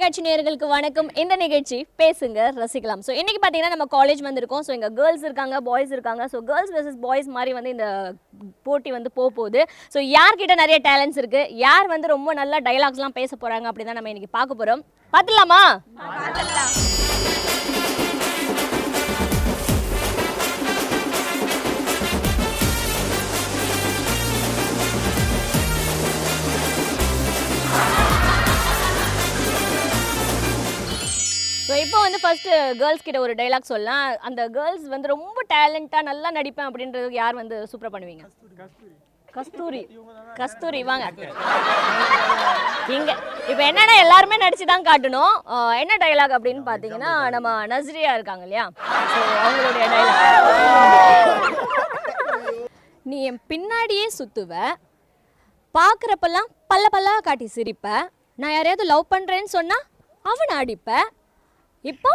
தொலைக்காட்சி நேயர்களுக்கு வணக்கம். இந்த நிகழ்ச்சி பேசுங்க ரசிக்கலாம். ஸோ இன்னைக்கு பார்த்தீங்கன்னா நம்ம காலேஜ் வந்திருக்கோம். ஸோ இங்கே கேர்ள்ஸ் இருக்காங்க, பாய்ஸ் இருக்காங்க. ஸோ கேர்ள்ஸ் வெர்சஸ் பாய்ஸ் மாதிரி வந்து இந்த போட்டி வந்து போகுது. ஸோ யார்கிட்ட நிறைய டேலண்ட்ஸ் இருக்கு, யார் வந்து ரொம்ப நல்ல டைலாக்ஸ்லாம் பேச போறாங்க அப்படின்னு தான் நம்ம இன்னைக்கு பார்க்க போறோம். பார்த்துலாமா? ஸோ இப்போ வந்து ஃபர்ஸ்ட் கேர்ள்ஸ் கிட்ட ஒரு டைலாக் சொல்லலாம். அந்த கேர்ள்ஸ் வந்து ரொம்ப டேலண்டாக நல்லா நடிப்பேன் அப்படின்றதுக்கு யார் வந்து சூப்பராக பண்ணுவீங்க? கஸ்தூரி. கஸ்தூரி வாங்க இங்கே. இப்போ என்னன்னா எல்லாருமே நடிச்சு தான் காட்டணும். என்ன டைலாக் அப்படின்னு பார்த்தீங்கன்னா நம்ம நஸ்ரியா இருக்காங்க இல்லையா, ஸோ அவங்களுடைய டைலாக். நீ என் பின்னாடியே சுற்றுவ, பார்க்குறப்பெல்லாம் பல்ல பல்லா காட்டி சிரிப்ப, நான் யாரையாவது லவ் பண்ணுறேன்னு சொன்னால் அவனை அடிப்ப, இப்போ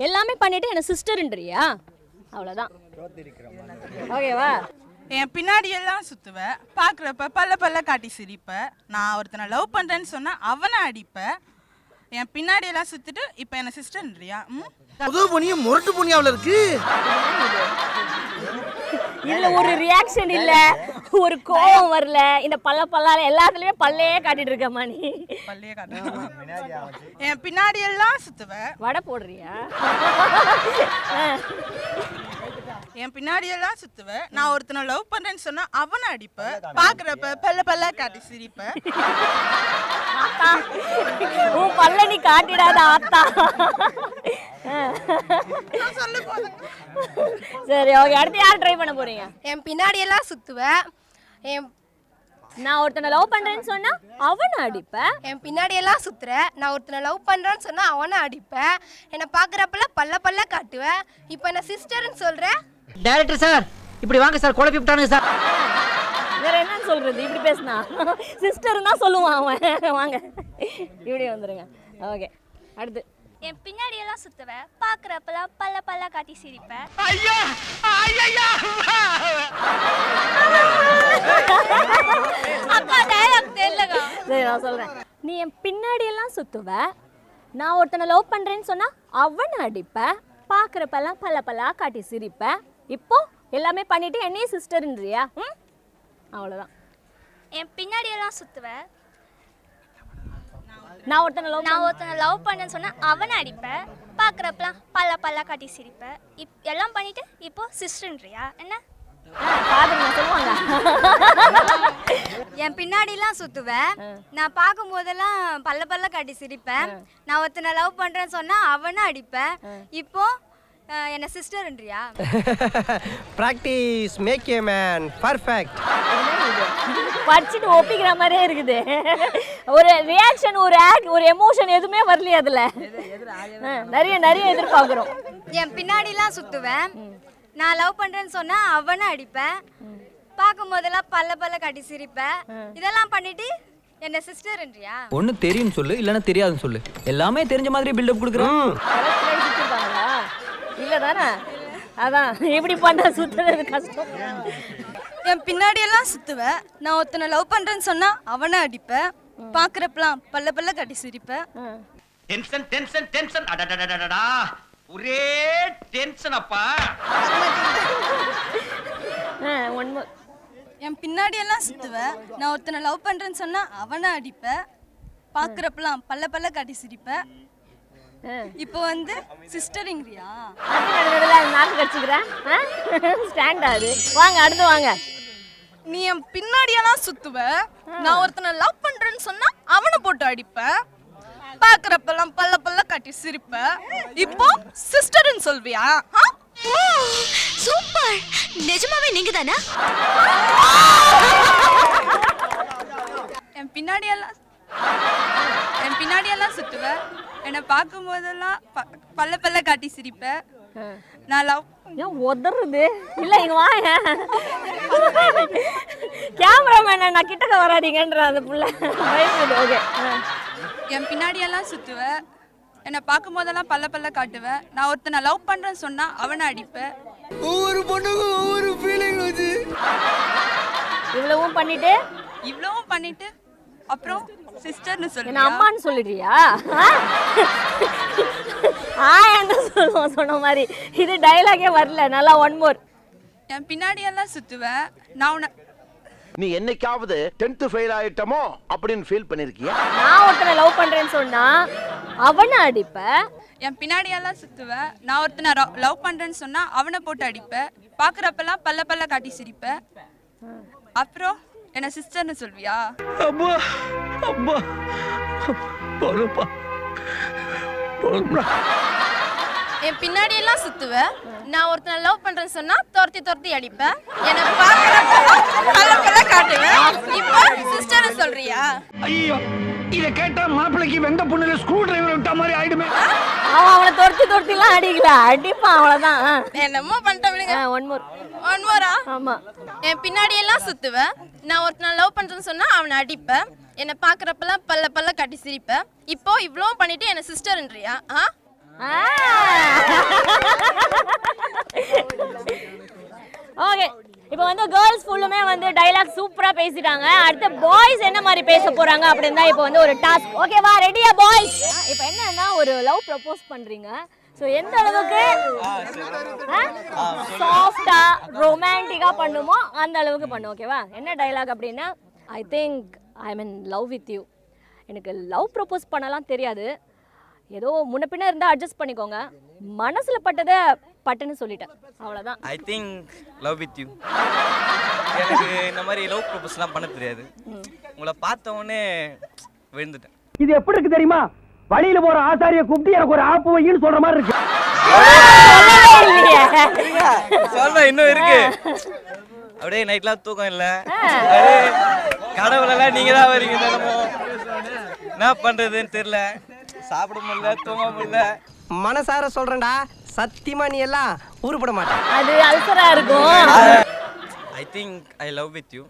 எல்லாமே பண்ணிட்டு என்ன சிஸ்டர்ன்றியா? அவ்வளோதான். ஓகேவா? என் பின்னாடியெல்லாம் சுற்றுவேன், பார்க்குறப்ப பல்ல பல்ல காட்டி சிரிப்பேன், நான் ஒருத்தனை லவ் பண்ணுறேன்னு சொன்னால் அவனை அடிப்பேன், என் பின்னாடியெல்லாம் சுற்றிட்டு இப்போ என்ன சிஸ்டர்ன்றியா? புது பொண்ணியும் முரட்டு பொண்ணியாவில் இருக்கு. இதுல ஒரு ரியாக்ஷன் இல்ல, ஒரு கோபம் வரல. இந்த பல்ல பல்லால எல்லாத்துலயுமே பல்லையே காட்டிட்டு இருக்கமா நீ? பல்லையே காட்டு. என் பின்னாடியெல்லாம் சுற்றுவேன். வடை போடுறியா? என் பின்னாடியெல்லாம் சுற்றுவேன், நான் ஒருத்தனை லவ் பண்ணுறேன்னு சொன்னால் அவனை அடிப்பேன், பார்க்குறப்ப பல்ல பல்ல காட்டி சிரிப்பேன். உன் பல்ல நீ காட்டிடாத ஆத்தா. சரி ஓகே, அடுத்து யார் ட்ரை பண்ண போறீங்க? என் பின்னாடியெல்லாம் சுற்றுவேன், நான் ஒருத்தனை லவ் பண்றேன்னு சொன்னா அவனை அடிப்பேன். என் பின்னாடியெல்லாம் சுற்றுறேன், நான் ஒருத்தனை லவ் பண்ணுறேன்னு சொன்னால் அவனை அடிப்பேன், என்னை பார்க்குறப்பெல்லாம் பல்ல பல்ல காட்டுவேன், இப்போ என்ன சிஸ்டர்ன்னு சொல்கிறேன். டைரக்டர் சார் இப்படி வாங்க சார், குழப்பி விட்டானுங்க சார். வேற என்னன்னு சொல்றது, இப்படி பேசினா சிஸ்டர் தான் சொல்லுவான் அவன். வாங்க இப்படி வந்துருங்க. ஓகே அடுத்து. என் பின்னாடியெல்லாம் சுற்றுவேன், பார்க்குறப்பெல்லாம் பல்ல பல்ல காட்டி சிரிப்பேன். அக்கா டயலாக் தெரியலக்கா. சரி நான் சொல்றேன். நீ என் பின்னாடியெல்லாம் சுத்துவ, நான் ஒருத்தனை லவ் பண்றேன்னு சொன்னா அவனை அடிப்ப, பார்க்குறப்பெல்லாம் பல்ல பல்லா காட்டி சிரிப்ப, இப்போ எல்லாமே பண்ணிட்டு என்னையே சிஸ்டர்ன்றியா? அவ்வளோதான். என் பின்னாடியெல்லாம் சுற்றுவேன், நான் ஒருத்தனை லவ் பண்ணேன்னு சொன்னா அவனை அடிப்பேன், பார்க்குறப்பெல்லாம் பல்ல பல்ல காட்டி சிரிப்பேன், எல்லாம் பண்ணிட்டு இப்போ சிஸ்டர்ன்றியா? என்ன சொல்லுவாங்க. என் பின்னாடிலாம் சுற்றுவேன், நான் பார்க்கும் போதெல்லாம் பல்ல பல்ல காட்டி சிரிப்பேன், நான் ஒருத்தனை லவ் பண்ணுறேன்னு சொன்னால் அவனை அடிப்பேன், இப்போ என்ன சிஸ்டர்ன்றியா? Practice make a man perfect. படிச்சுட்டு ஒப்பிக்கிற மாதிரியே இருக்குது. ஒரு ரியாக்ஷன், ஒரு ஆக்ட், ஒரு எமோஷன் எதுவுமே வரலையே அதில். நிறைய நிறைய எதிர்பார்க்குறோம். என் பின்னாடிலாம் சுற்றுவேன், நான் லவ் பண்ணுறேன்னு சொன்னால் அவனை அடிப்பேன், பார்க்கும் போதெல்லாம் பல்ல பல்ல காட்டி சிரிப்பேன், இதெல்லாம் பண்ணிட்டு என்ன சிஸ்டர்ன்றியா? ஒண்ணு தெரியும் சொல்லு, இல்லன்னா தெரியாதுன்னு சொல்லு. எல்லாமே தெரிஞ்ச மாதிரி பில்டப் கொடுக்குறோம். இல்ல தானே? அதான் எப்படி பண்ண சுத்துறது கஷ்டம். என் பின்னாடியெல்லாம் சுற்றுவேன், நான் ஒருத்தனை லவ் பண்ணுறேன்னு சொன்னால் அவனை அடிப்பேன், பார்க்குறப்பெல்லாம் பல்ல பல்ல காட்டி சிரிப்பேன். டென்ஷன் டென்ஷன் டென்ஷன் அடடடடடா, ஒரே டென்ஷன் அப்பா. என் பின்னாடியெல்லாம் சுற்றுவேன், நான் ஒருத்தனை லவ் பண்ணுறேன்னு சொன்னால் அவனை அடிப்பேன், பார்க்குறப்பெல்லாம் பல்ல பல்ல காட்டி சிரிப்பேன், இப்போ வந்து சிஸ்டரிங்கிறியா? நாக்கு கடிச்சுக்கிறேன். ஸ்டாண்டாது. வாங்க அடுத்து வாங்க. நீ என் பின்னாடியெல்லாம் சுற்றுவ, நான் ஒருத்தனை லவ் பண்ணுறேன்னு சொன்னால் அவனை போட்டு அடிப்பேன், பார்க்குறப்பெல்லாம் பல்ல பல்ல காட்டி சிரிப்பேன், இப்போ சிஸ்டர்ன்னு சொல்வியா? சூப்பர், நிஜமாவே நீங்க தானே? என் பின்னாடியெல்லாம் சுற்றுவேன், என்னை பார்க்கும் போதெல்லாம் பல்ல பல்ல காட்டி சிரிப்பேன், நான் லவ் ஏன் உதறது இல்லை? இங்க வாங்க, கேமராமேன் நான் கிட்டக்க வராதீங்கன்ற அந்த புள்ள. ஓகே. என் பின்னாடியெல்லாம் சுற்றுவேன், என்னை பார்க்கும் போதெல்லாம் பல்ல பல்ல காட்டுவேன், நான் ஒருத்தனை லவ் பண்ணுறேன்னு சொன்னால் அவனை அடிப்பேன். ஒவ்வொரு பொண்ணுக்கும் ஒவ்வொரு ஃபீலிங் வச்சு இவ்வளவும் பண்ணிட்டு அப்புறம் சிஸ்டர்னு என்ன சொல்றியா அம்மான்னு சொல்லிடுறியா? என்ன சொல்லுவோம் சொன்ன மாதிரி. இது டைலாகே வரல. நல்லா ஒன் மோர். என் பின்னாடி எல்லாம் சுத்துவேன் நான் உன்னை நீ என்னைக்காவது 10th ஃபெயில் ஆயிட்டமோ அப்படின்னு ஃபீல் பண்ணிருக்கியா? நான் ஒருத்தனை லவ் பண்றேன்னு சொன்னா அவனை அடிப்ப. என் பின்னாடி எல்லாம் சுத்துவேன் நான் ஒருத்தனை லவ் பண்றேன்னு சொன்னா அவனை போட்டு அடிப்பேன் பாக்குறப்பெல்லாம் பல்ல பல்ல காட்டி சிரிப்பேன் அப்புறம் என்ன சிஸ்டர்னு சொல்வியா அம்மா அம்மா போலுப்பா போலுப்பா. என் பின்னாடி எல்லாம் சுத்துவேன் நான் ஒருத்தனை லவ் பண்றேன்னு சொன்னா துரத்தி அடிப்பேன் என்ன பாக்குறப்பெல்லாம் பல்ல பல்ல காட்டுவேன் இப்போ சிஸ்டர்னு சொல்றியா ஐயோ இத கேட்டா மாப்பிளைக்கு வெந்த பொண்ணுல ஸ்க்ரூ டிரைவர் விட்ட மாதிரி ஆயிடுமே. அவன் அவனை துரத்திலாம் அடிக்கல. அடிப்பான் அவ்வளவுதான். என்னமோ பண்ணிட்ட விடுங்க. ஒன் மோரா? ஆமா. என் பின்னாடி எல்லாம் சுத்துவேன் நான் ஒருத்தனை லவ் பண்றேன்னு சொன்னா அவனை அடிப்பேன் என்ன பாக்குறப்பெல்லாம் பல்ல பல்ல காட்டி சிரிப்பேன் இப்போ இவ்ளோ பண்ணிட்டு என்ன சிஸ்டர்ன்றியா? ஓகே, இப்போ வந்து கேர்ள்ஸ் ஃபுல்லுமே வந்து டைலாக் சூப்பரா பேசிட்டாங்க. அடுத்து பாய்ஸ் என்ன மாதிரி பேச போறாங்க அப்படின்னு தான் இப்போ வந்து ஒரு டாஸ்க். ஓகேவா, ரெடியா பாய்ஸ்? இப்போ என்னன்னா ஒரு லவ் ப்ரப்போஸ் பண்றீங்க. ஸோ எந்த அளவுக்கு சாஃப்டா ரொமான்டிக்கா பண்ணுமோ அந்த அளவுக்கு பண்ணும். ஓகேவா? என்ன டைலாக் அப்படின்னா, ஐ think I M in love with you. எனக்கு லவ் ப்ரப்போஸ் பண்ணலாம் தெரியாது, ஏதோ முன்ன பின்ன இருந்தால் அட்ஜஸ்ட் பண்ணிக்கோங்க, மனசில் பட்டதை பட்டுன்னு சொல்லிட்டேன், அவ்வளோதான். ஐ திங்க் லவ் வித் யூ. எனக்கு இந்த மாதிரி லவ் ப்ரப்போஸ்லாம் பண்ண தெரியாது, உங்களை பார்த்த உடனே விழுந்துட்டேன். இது எப்படி இருக்கு தெரியுமா? வழியில போற ஆசாரிய கூப்பிட்டு எனக்கு ஒரு ஆப்பு வைன்னு சொல்ற மாதிரி இருக்கு. சொல்றேன், இன்னும் இருக்கு. அப்படியே நைட்லாம் தூக்கம் இல்லை, கடவுளெல்லாம் நீங்க தான் வரீங்க, என்ன பண்றதுன்னு தெரியல, சாப்பிட முடியல, தூங்க முடியல. மனசார சொல்றேன்டா, சத்தியமா நீ எல்லாம் ஊருப்பட மாட்டேன். அது அல்சரா இருக்கும். I think I love with you.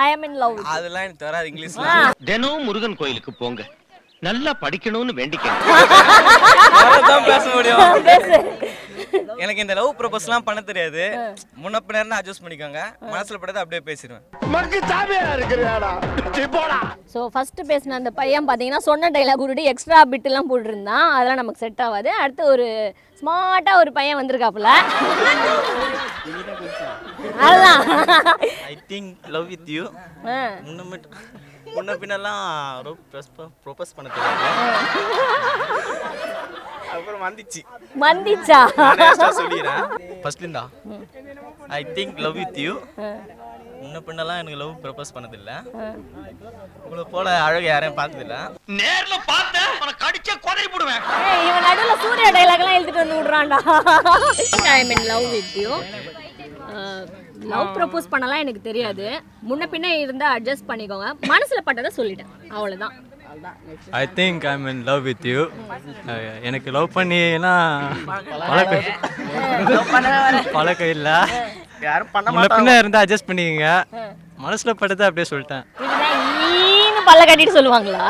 I am in love. அதெல்லாம் எனக்கு வராது இங்கிலீஷ்ல. தினம் முருகன் கோயிலுக்கு போங்க, நல்லா படிக்கணும்னு வேண்டிக்கங்க. பேச முடியும். எனக்கு இந்த லவ் ப்ரப்போஸ்லாம் பண்ண தெரியாது, முன்ன பின்ன அட்ஜஸ்ட் பண்ணிக்கோங்க, மனசுல பட்டதை அப்படியே பேசிடுவேன். மக்கு சாமியா இருக்குறியாடா, போடா. ஸோ ஃபர்ஸ்ட் பேசின அந்த பையன் பார்த்தீங்கன்னா சொன்ன டைலாக் விட்டுட்டு எக்ஸ்ட்ரா பிட்டுலாம் போட்டுருந்தான், அதெல்லாம் நமக்கு செட் ஆகாது. அடுத்து ஒரு ஸ்மார்ட்டாக ஒரு பையன் வந்திருக்காப்புல, அதுதான் I think love with you. முன்ன பின்னெல்லாம் ப்ரொபோஸ் பண்ண தெரியாது, அப்புறம் வந்துச்சா சொல்லிடுறேன் ஃபர்ஸ்ட்லேருந்தா. I think love with you. முன்ன பின்னெல்லாம் எனக்கு லவ் ப்ரப்போஸ் பண்ணதில்லை, உங்களை போல அழகு யாரையும் பார்த்ததில்ல. நேர்ல பார்த்த உன கடிச்சே கொதறி போடுவேன். இவன் நடுவுல சூர்யா டைலாக்லாம் எழுதிட்டு வந்து விடுறான்டா. I mean love with you. Love propose பண்ணலாம் எனக்கு தெரியாது, முன்ன பின்ன இருந்தா அட்ஜஸ்ட் பண்ணிக்கோங்க, மனசுல பட்டதை சொல்லிட்டேன், அவ்வளவுதான். ஐ think I mean love with you. எனக்கு லவ் பண்ணினா பழக்கம் இல்லை, யாரும் பண்ண முன்ன பின்ன இருந்தால் அட்ஜஸ்ட் பண்ணிக்கங்க, மனசில் பட்டதை அப்படியே சொல்லிட்டேன். பல்ல கட்டிட்டு சொல்லுவாங்களா?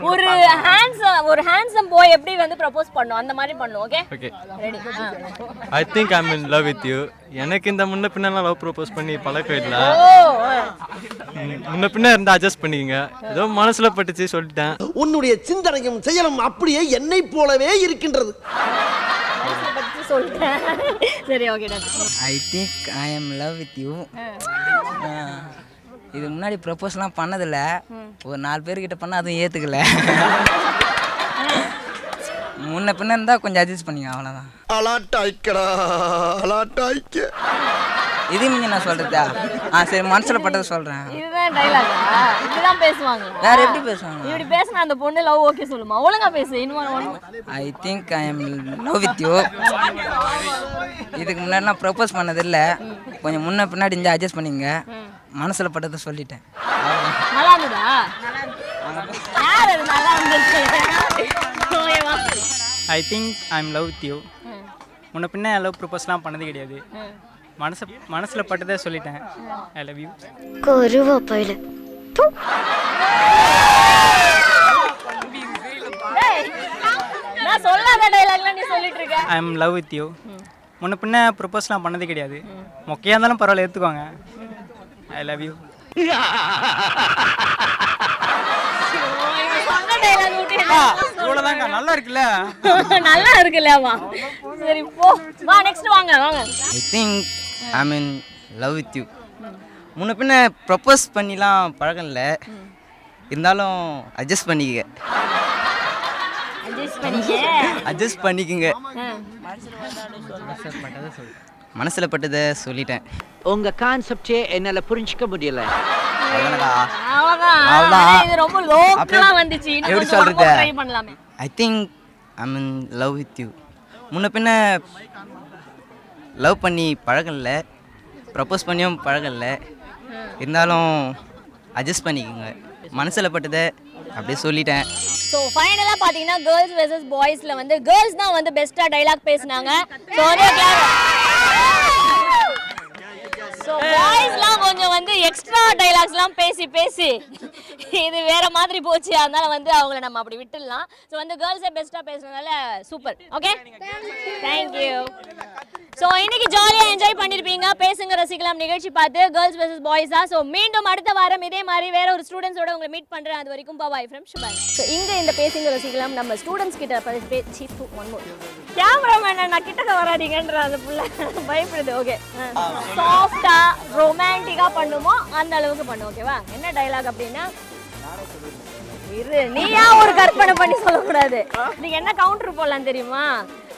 ஒரு ஹேண்ட்ஸம் பாய் எப்படி வந்து ப்ரப்போஸ் பண்ணும் அந்த மாதிரி பண்ணும். Okay okay, ready. I think I mean love with you. எனக்கு இந்த முன்ன பின்னலாம் லவ் ப்ரப்போஸ் பண்ணி பழக்கம் இல்லை, முன்ன பின்ன இருந்தால் அட்ஜஸ்ட் பண்ணிக்கங்க, ஏதோ மனசுல பட்டுச்சு சொல்லிட்டேன். உன்னுடைய சிந்தனையும் செயலும் அப்படியே என்னை போலவே இருக்கின்றது. சொல்லிட்டேன். சரி okay done. I think I am love with you. இது முன்னாடி ப்ரப்போஸ்லாம் பண்ணதில்ல, ஒரு 4 பேர்கிட்ட பண்ணால் அதுவும் ஏற்றுக்கல, முன்ன பின்ன இருந்தால் கொஞ்சம் அட்ஜஸ்ட் பண்ணிங்க, அவ்வளோதான். இது நீங்க நான் சொல்றதா? சரி, மனசுல பட்டதை சொல்றேன். இதுதான் டைலாகா? இப்படிதான் பேசுவாங்க? வேற எப்படி பேசுவாங்க? இப்படி பேசினா அந்த பொண்ணு லவ் ஓகே சொல்லுமா? ஒழுங்கா பேசு. இன்னும் ஐ think I am love with you. இதுக்கு முன்னாடிலாம் ப்ரப்போஸ் பண்ணதில்ல, கொஞ்சம் முன்ன பின்னாடி இந்த அட்ஜஸ்ட் பண்ணிங்க, மனசுல பட்டதை சொல்லிட்டேன். நல்லா இருந்ததா? யார் அது நல்லா இருந்துச்சு? ஓகேவா? I think I am love with you. முன்ன பின்ன லவ் ப்ரப்போஸ்லாம் பண்ணது கிடையாது, மனசுல பட்டதே சொல்லிட்டேன். I love you. கொருவா பைல. நான் சொல்லாத டயலாக்லாம் நீ சொல்லிட்டு இருக்க. I am love with you. முன்ன பின்ன ப்ரப்போஸ்லாம் பண்ணது கிடையாது, மொக்கையா இருந்தாலும் பரவாயில்ல ஏத்துக்கோங்க. I love you. டைலாக் விட்டு இவ்வளவுதாங்க நல்லா இருக்குல்ல நல்லா இருக்குல்லவா சரி போ வா நெக்ஸ்ட் வாங்க வாங்க ஐ think I mean love with you முன்ன பின்ன ப்ரப்போஸ் பண்ணிலாம் பழக்கம் இல்லை இருந்தாலும் அட்ஜஸ்ட் பண்ணிக்க அட்ஜஸ்ட் பண்ணிக்கங்க மனசுல பட்டதை சொல்லிட்டேன் உங்க கான்செப்டே என்னால புரிஞ்சிக்க முடியல இது ரொம்ப லோக்கலா வந்துச்சு எப்படி சொல்றது ட்ரை பண்ணலாமே ஐ think I mean love with you முன்ன பின்ன லவ் பண்ணி பழக்கம் இல்லை ப்ரப்போஸ் பண்ணியும் பழக்கம் இல்லை இருந்தாலும் அட்ஜஸ்ட் பண்ணிக்கோங்க மனசில் பட்டதை அப்படியே சொல்லிட்டேன் ஸோ ஃபைனலாக பார்த்தீங்கன்னா கேர்ள்ஸ் வெர்சஸ் பாய்ஸில் வந்து கேர்ள்ஸ் தான் வந்து பெஸ்ட்டாக டைலாக் பேசினாங்க ஸோ வந்து ஸோ பாய்ஸ்லாம் கொஞ்சம் வந்து எக்ஸ்ட்ரா டைலாக்ஸ்லாம் பேசி இது வேற மாதிரி போச்சு அதனால வந்து அவங்கள நம்ம அப்படி விட்டுடலாம் ஸோ வந்து கேர்ள்ஸே பெஸ்ட்டாக பேசுனதால சூப்பர் ஓகே தேங்க்யூ ஸோ இன்னைக்கு ஜாலியாக என்ஜாய் பண்ணியிருப்பீங்க பேசுங்க ரசிக்கலாம் நிகழ்ச்சி பார்த்து கேர்ள்ஸ் வெர்சஸ் பாய்ஸா ஸோ மீண்டும் அடுத்த வாரம் இதே மாதிரி வேற ஒரு ஸ்டூடெண்ட்ஸோட உங்களை மீட் பண்ணுறேன் அது வரைக்கும் பாய் ஃப்ரம் ஷுபாய் ஸோ இங்கே இந்த பேசுங்க ரசிக்கலாம் நம்ம ஸ்டூடெண்ட்ஸ் கிட்ட பேசி ஒன் மோர் கேமராமேன் நான் கிட்டக்க வராதீங்கன்ற அந்த புள்ள பயப்படுது ஓகே சாஃப்டா ரொமான்டிக்கா பண்ணுமோ அந்த அளவுக்கு பண்ணும் ஓகேவா என்ன டைலாக் அப்படின்னா இரு நீயா ஒரு கற்பனை பண்ணி சொல்லக்கூடாது நீங்க என்ன கவுண்டர் போடலாம் தெரியுமா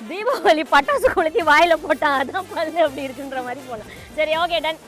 தீபாவளி பட்டாசு கொளுத்தி வாயில போட்டா அதான் பல்லு அப்படி இருக்குன்ற மாதிரி போடலாம் சரி ஓகே டன்